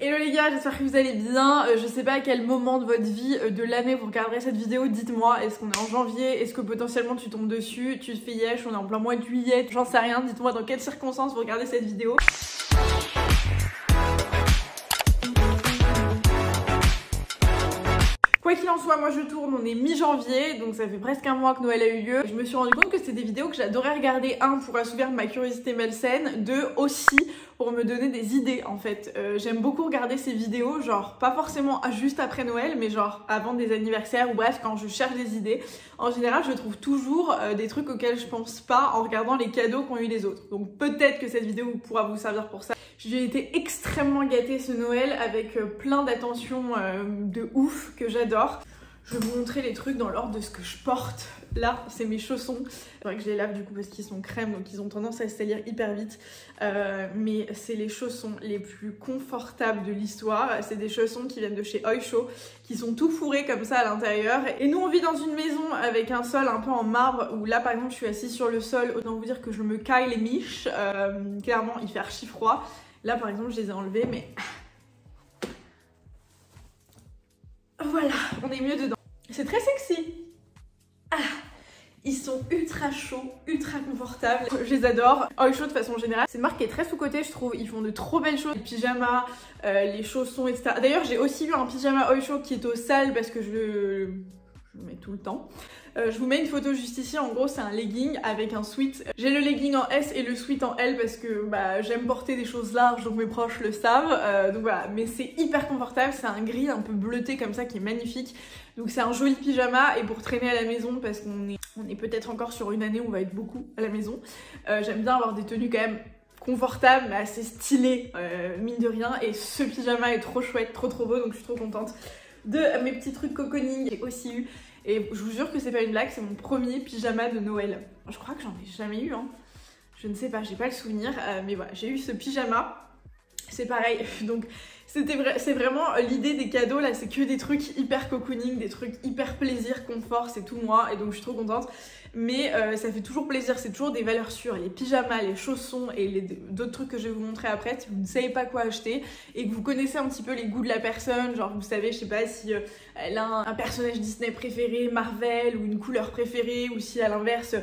Hello les gars, j'espère que vous allez bien. Je sais pas à quel moment de votre vie, de l'année vous regarderez cette vidéo, dites-moi, est-ce qu'on est en janvier, est-ce que potentiellement tu tombes dessus, tu te fais yesh, on est en plein mois de juillet, j'en sais rien, dites-moi dans quelles circonstances vous regardez cette vidéo. Quoi qu'il en soit, moi je tourne, on est mi-janvier, donc ça fait presque un mois que Noël a eu lieu. Je me suis rendu compte que c'était des vidéos que j'adorais regarder, un, pour assouvir ma curiosité malsaine, deux, aussi pour me donner des idées en fait. J'aime beaucoup regarder ces vidéos, genre pas forcément juste après Noël, mais genre avant des anniversaires ou bref quand je cherche des idées. En général, je trouve toujours des trucs auxquels je pense pas en regardant les cadeaux qu'ont eu les autres. Donc peut-être que cette vidéo pourra vous servir pour ça. J'ai été extrêmement gâtée ce Noël avec plein d'attentions de ouf que j'adore. Je vais vous montrer les trucs dans l'ordre de ce que je porte. Là, c'est mes chaussons. C'est vrai que je les lave du coup parce qu'ils sont crème, donc ils ont tendance à se salir hyper vite. Mais c'est les chaussons les plus confortables de l'histoire. C'est des chaussons qui viennent de chez Oysho, qui sont tout fourrés comme ça à l'intérieur. Et nous, on vit dans une maison avec un sol un peu en marbre, où là, par exemple, je suis assise sur le sol. Autant vous dire que je me caille les miches. Clairement, il fait archi froid. Là, par exemple, je les ai enlevés, mais... Voilà, on est mieux dedans. C'est très sexy. Ah, ils sont ultra chauds, ultra confortables. Je les adore. Oysho de façon générale, c'est une marque qui est très sous-cotée, je trouve. Ils font de trop belles choses. Les pyjamas, les chaussons, etc. D'ailleurs, j'ai aussi eu un pyjama Oysho qui est au sale parce que je le mets tout le temps. Je vous mets une photo juste ici, en gros c'est un legging avec un sweat. J'ai le legging en S et le sweat en L parce que j'aime porter des choses larges, donc mes proches le savent. Donc voilà, mais c'est hyper confortable, c'est un gris un peu bleuté comme ça qui est magnifique. Donc c'est un joli pyjama et pour traîner à la maison parce qu'on est peut-être encore sur une année où on va être beaucoup à la maison. J'aime bien avoir des tenues quand même confortables mais assez stylées, mine de rien. Et ce pyjama est trop chouette, trop beau, donc je suis trop contente de mes petits trucs cocooning. J'ai aussi eu, et je vous jure que c'est pas une blague, c'est mon premier pyjama de Noël. Je crois que j'en ai jamais eu, hein. Je ne sais pas, j'ai pas le souvenir, mais voilà, j'ai eu ce pyjama. C'est pareil, donc c'est vraiment l'idée des cadeaux là, c'est que des trucs hyper cocooning, des trucs hyper plaisir, confort, c'est tout moi, et donc je suis trop contente. Mais ça fait toujours plaisir, c'est toujours des valeurs sûres, les pyjamas, les chaussons et d'autres trucs que je vais vous montrer après. Si vous ne savez pas quoi acheter et que vous connaissez un petit peu les goûts de la personne, genre vous savez, je sais pas si elle a un personnage Disney préféré, Marvel, ou une couleur préférée, ou si à l'inverse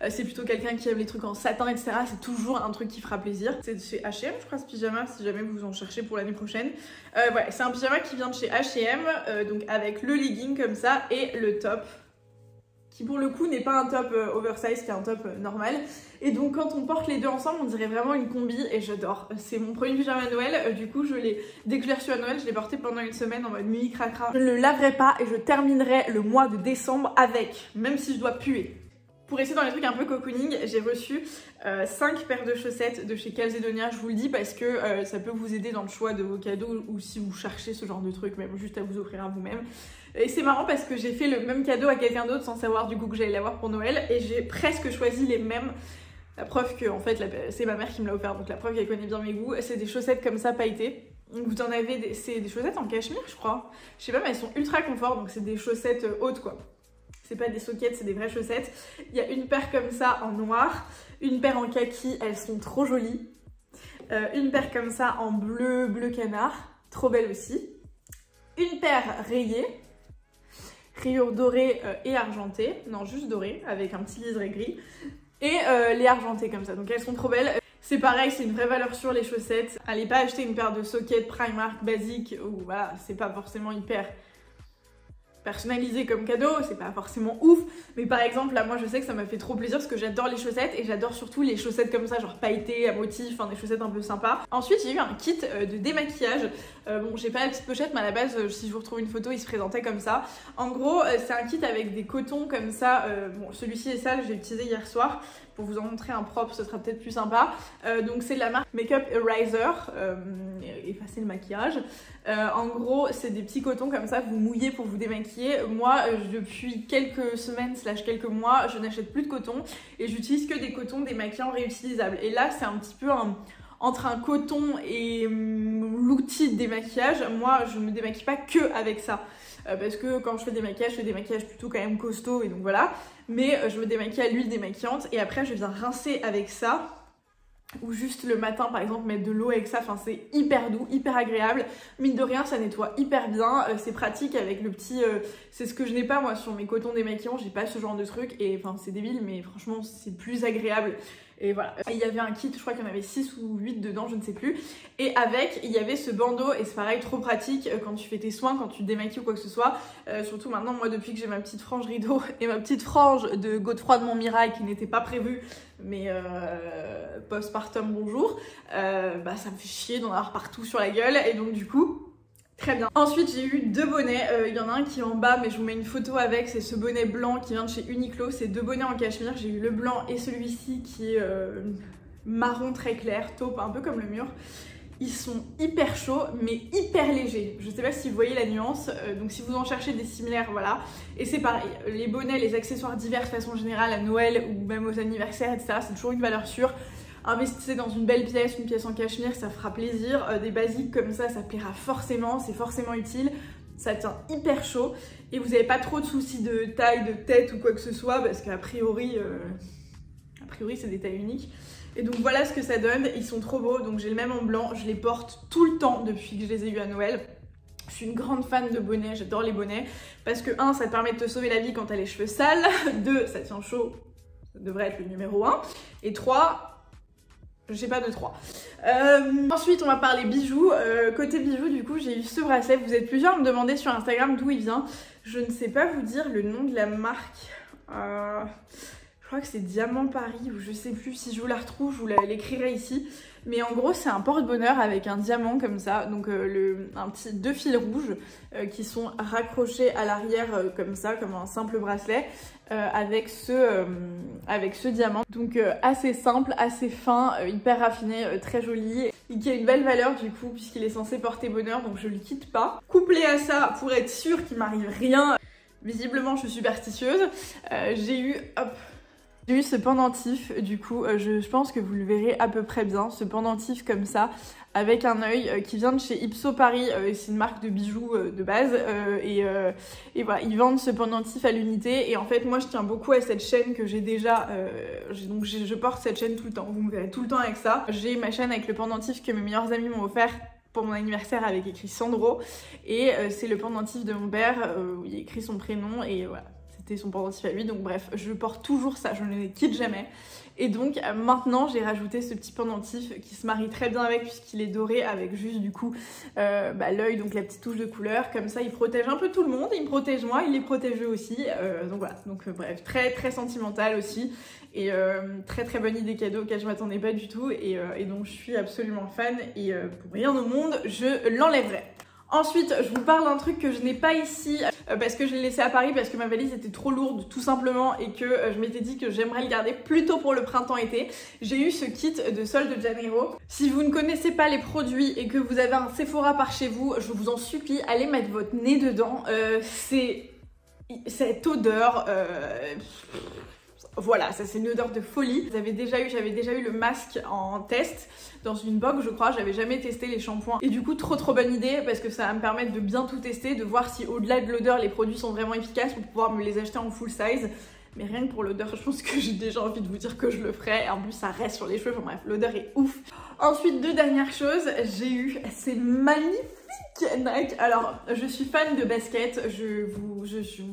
c'est plutôt quelqu'un qui aime les trucs en satin, etc. C'est toujours un truc qui fera plaisir. C'est de chez H&M, je crois, ce pyjama, si jamais vous en cherchez pour l'année prochaine. Voilà, c'est un pyjama qui vient de chez H&M, donc avec le legging comme ça et le top, qui pour le coup n'est pas un top oversize, qui est un top normal. Et donc quand on porte les deux ensemble, on dirait vraiment une combi et j'adore. C'est mon premier pyjama à Noël, du coup dès que je l'ai reçu à Noël, je l'ai porté pendant une semaine en mode mini cracra. Je ne le laverai pas et je terminerai le mois de décembre avec, même si je dois puer. Pour rester dans les trucs un peu cocooning, j'ai reçu 5 paires de chaussettes de chez Calzedonia, je vous le dis parce que ça peut vous aider dans le choix de vos cadeaux ou si vous cherchez ce genre de truc, même juste à vous offrir à vous-même. Et c'est marrant parce que j'ai fait le même cadeau à quelqu'un d'autre sans savoir du coup que j'allais l'avoir pour Noël et j'ai presque choisi les mêmes. La preuve que en fait c'est ma mère qui me l'a offert, donc la preuve qu'elle connaît bien mes goûts. C'est des chaussettes comme ça pailletées. Vous en avez, c'est des chaussettes en cachemire je crois. Je sais pas mais elles sont ultra confort, donc c'est des chaussettes hautes quoi. C'est pas des soquettes, c'est des vraies chaussettes. Il y a une paire comme ça en noir, une paire en kaki, elles sont trop jolies. Une paire comme ça en bleu canard, trop belle aussi. Une paire rayée, rayures dorées et argentées, non juste dorées avec un petit liseré gris. Et les argentées comme ça, donc elles sont trop belles. C'est pareil, c'est une vraie valeur sûre les chaussettes. Allez pas acheter une paire de soquettes Primark basique où voilà, c'est pas forcément hyper personnalisé comme cadeau, c'est pas forcément ouf, mais par exemple là moi je sais que ça m'a fait trop plaisir parce que j'adore les chaussettes et j'adore surtout les chaussettes comme ça, genre pailletées, à motifs, enfin des chaussettes un peu sympas. Ensuite j'ai eu un kit de démaquillage, bon j'ai pas la petite pochette mais à la base si je vous retrouve une photo il se présentait comme ça. En gros c'est un kit avec des cotons comme ça, bon celui-ci est sale, j'ai utilisé hier soir. Pour vous en montrer un propre, ce sera peut-être plus sympa. Donc c'est de la marque Makeup Eraser, effacer le maquillage. En gros, c'est des petits cotons comme ça que vous mouillez pour vous démaquiller. Moi, depuis quelques semaines / quelques mois, je n'achète plus de coton et j'utilise que des cotons démaquillants réutilisables. Et là, c'est un petit peu entre un coton et l'outil de démaquillage. Moi, je me démaquille pas que avec ça. Parce que quand je fais des maquillages plutôt quand même costauds et donc voilà. Mais je me démaquille à l'huile démaquillante et après je viens rincer avec ça. ou juste le matin par exemple mettre de l'eau avec ça, enfin c'est hyper doux, hyper agréable, mine de rien ça nettoie hyper bien, c'est pratique avec le petit, c'est ce que je n'ai pas moi sur mes cotons démaquillants, j'ai pas ce genre de truc et enfin c'est débile mais franchement c'est plus agréable. Et voilà, il y avait un kit, je crois qu'il y en avait 6 ou 8 dedans, je ne sais plus. Et avec, il y avait ce bandeau, et c'est pareil, trop pratique quand tu fais tes soins, quand tu te démaquilles ou quoi que ce soit. Surtout maintenant, moi, depuis que j'ai ma petite frange rideau et ma petite frange de Godefroy de Montmirail qui n'était pas prévue, mais postpartum bonjour, bah ça me fait chier d'en avoir partout sur la gueule, et donc du coup... Très bien. Ensuite j'ai eu 2 bonnets, il y en a un qui est en bas mais je vous mets une photo avec, c'est ce bonnet blanc qui vient de chez Uniqlo, c'est 2 bonnets en cachemire, j'ai eu le blanc et celui-ci qui est marron très clair, taupe, un peu comme le mur. Ils sont hyper chauds mais hyper légers, je sais pas si vous voyez la nuance, donc si vous en cherchez des similaires, voilà. Et c'est pareil, les bonnets, les accessoires divers de façon générale à Noël ou même aux anniversaires, etc. c'est toujours une valeur sûre. Investissez dans une belle pièce, une pièce en cachemire, ça fera plaisir. Des basiques comme ça plaira forcément, c'est forcément utile. Ça tient hyper chaud et vous n'avez pas trop de soucis de taille, de tête ou quoi que ce soit parce qu'a priori, c'est des tailles uniques. Et donc voilà ce que ça donne, ils sont trop beaux, donc j'ai le même en blanc, je les porte tout le temps depuis que je les ai eus à Noël. Je suis une grande fan de bonnets, j'adore les bonnets parce que 1, ça te permet de te sauver la vie quand t'as les cheveux sales, 2, ça tient chaud, ça devrait être le numéro 1, et 3, j'ai pas de 3. Ensuite on va parler bijoux. Côté bijoux du coup j'ai eu ce bracelet. Vous êtes plusieurs à me demander sur Instagram d'où il vient. Je ne sais pas vous dire le nom de la marque. Je crois que c'est Diamant Paris ou je sais plus. Si je vous la retrouve je vous l'écrirai ici. Mais en gros c'est un porte-bonheur avec un diamant comme ça. Donc un petit 2 fils rouges qui sont raccrochés à l'arrière comme ça, comme un simple bracelet. Avec ce diamant, donc assez simple, assez fin, hyper raffiné, très joli et qui a une belle valeur du coup puisqu'il est censé porter bonheur, donc je le quitte pas. Couplé à ça, pour être sûr qu'il m'arrive rien, visiblement je suis superstitieuse, j'ai eu ce pendentif, du coup je pense que vous le verrez à peu près bien, ce pendentif comme ça avec un œil qui vient de chez Ipso Paris, c'est une marque de bijoux de base et voilà, ils vendent ce pendentif à l'unité et en fait moi je tiens beaucoup à cette chaîne que j'ai déjà, donc je porte cette chaîne tout le temps, vous me verrez tout le temps avec ça. J'ai ma chaîne avec le pendentif que mes meilleurs amis m'ont offert pour mon anniversaire avec écrit Sandro et c'est le pendentif de mon père où il y a écrit son prénom et voilà. C'était son pendentif à lui, donc bref, je porte toujours ça, je ne les quitte jamais. Et donc maintenant j'ai rajouté ce petit pendentif qui se marie très bien avec puisqu'il est doré avec juste du coup l'œil, donc la petite touche de couleur, comme ça il protège un peu tout le monde, il me protège moi, il les protège eux aussi, donc voilà, donc bref, très très sentimental aussi et très très bonne idée cadeau auquel je m'attendais pas du tout et donc je suis absolument fan et pour rien au monde je l'enlèverai. Ensuite, je vous parle d'un truc que je n'ai pas ici parce que je l'ai laissé à Paris parce que ma valise était trop lourde tout simplement et que je m'étais dit que j'aimerais le garder plutôt pour le printemps-été. J'ai eu ce kit de Sol de Janeiro. Si vous ne connaissez pas les produits et que vous avez un Sephora par chez vous, je vous en supplie, allez mettre votre nez dedans. C'est cette odeur... Voilà, ça c'est une odeur de folie. J'avais déjà eu le masque en test dans une box je crois, j'avais jamais testé les shampoings. Et du coup trop bonne idée parce que ça va me permettre de bien tout tester, de voir si au-delà de l'odeur les produits sont vraiment efficaces pour pouvoir me les acheter en full size. Mais rien que pour l'odeur, je pense que j'ai déjà envie de vous dire que je le ferai. Et en plus ça reste sur les cheveux, enfin bref, l'odeur est ouf. Ensuite, 2 dernières choses, j'ai eu ces magnifiques Nike. Alors, je suis fan de basket, je vous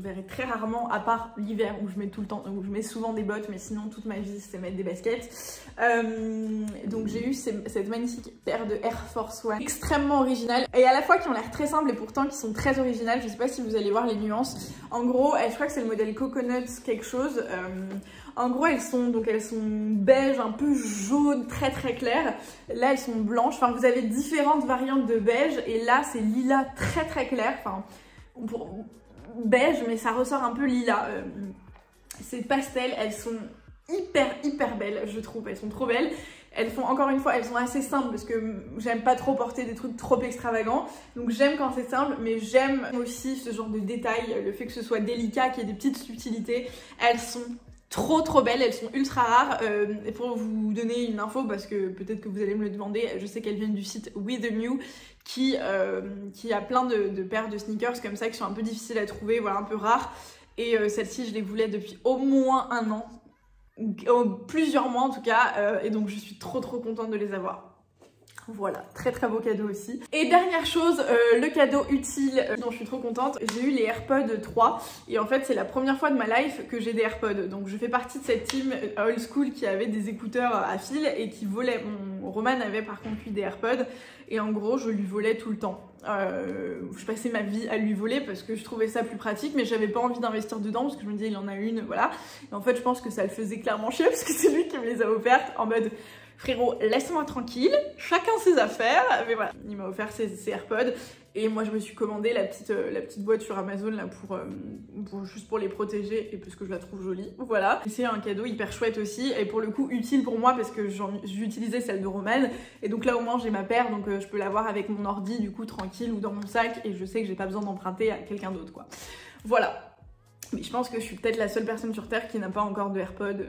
verrai très rarement, à part l'hiver où je mets tout le temps, où je mets souvent des bottes, mais sinon toute ma vie c'est mettre des baskets. Donc j'ai eu cette magnifique paire de Air Force One, extrêmement originale, et à la fois qui ont l'air très simples et pourtant qui sont très originales. Je sais pas si vous allez voir les nuances. En gros, je crois que c'est le modèle Coconut quelque chose. En gros, elles sont beige, un peu jaune, très très clair. Là, elles sont blanches. Enfin, vous avez différentes variantes de beige. Et là, c'est lilas très très clair. Enfin, beige, mais ça ressort un peu lilas. C'est pastel. Elles sont hyper belles, je trouve. Elles sont trop belles. Elles font, encore une fois, elles sont assez simples parce que j'aime pas trop porter des trucs trop extravagants. Donc j'aime quand c'est simple, mais j'aime aussi ce genre de détails, le fait que ce soit délicat, qu'il y ait des petites subtilités. Elles sont trop belles, elles sont ultra rares. Et pour vous donner une info, parce que peut-être que vous allez me le demander, je sais qu'elles viennent du site With The New qui a plein de paires de sneakers comme ça qui sont un peu difficiles à trouver, voilà, un peu rares. Et celles-ci, je les voulais depuis au moins 1 an. plusieurs mois en tout cas, et donc je suis trop contente de les avoir. Voilà, très beau cadeau aussi. Et dernière chose, le cadeau utile dont je suis trop contente, j'ai eu les AirPods 3 et en fait c'est la première fois de ma life que j'ai des AirPods. Donc je fais partie de cette team old school qui avait des écouteurs à fil et qui volait. Roman avait par contre lui des AirPods et en gros je lui volais tout le temps. Je passais ma vie à lui voler parce que je trouvais ça plus pratique, mais j'avais pas envie d'investir dedans parce que je me disais il en a une, voilà. Et en fait je pense que ça le faisait clairement chier parce que c'est lui qui me les a offertes en mode frérot, laisse-moi tranquille, chacun ses affaires. Mais voilà, il m'a offert ses AirPods et moi je me suis commandé la petite boîte sur Amazon là juste pour les protéger et parce que je la trouve jolie. Voilà, c'est un cadeau hyper chouette aussi et pour le coup utile pour moi parce que j'utilisais celle de Roman et donc là au moins j'ai ma paire donc je peux l'avoir avec mon ordi du coup tranquille ou dans mon sac et je sais que j'ai pas besoin d'emprunter à quelqu'un d'autre quoi. Voilà, mais je pense que je suis peut-être la seule personne sur terre qui n'a pas encore de AirPods,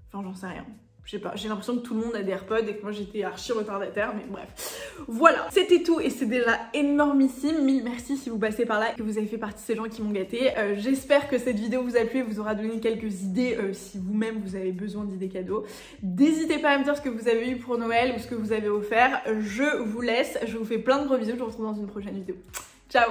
enfin j'en sais rien. Je sais pas, j'ai l'impression que tout le monde a des AirPods et que moi j'étais archi retardataire, mais bref. Voilà, c'était tout et c'est déjà énormissime. Mille merci si vous passez par là et que vous avez fait partie de ces gens qui m'ont gâtée. J'espère que cette vidéo vous a plu et vous aura donné quelques idées si vous-même vous avez besoin d'idées cadeaux. N'hésitez pas à me dire ce que vous avez eu pour Noël ou ce que vous avez offert. Je vous laisse, je vous fais plein de gros bisous, je vous retrouve dans une prochaine vidéo. Ciao!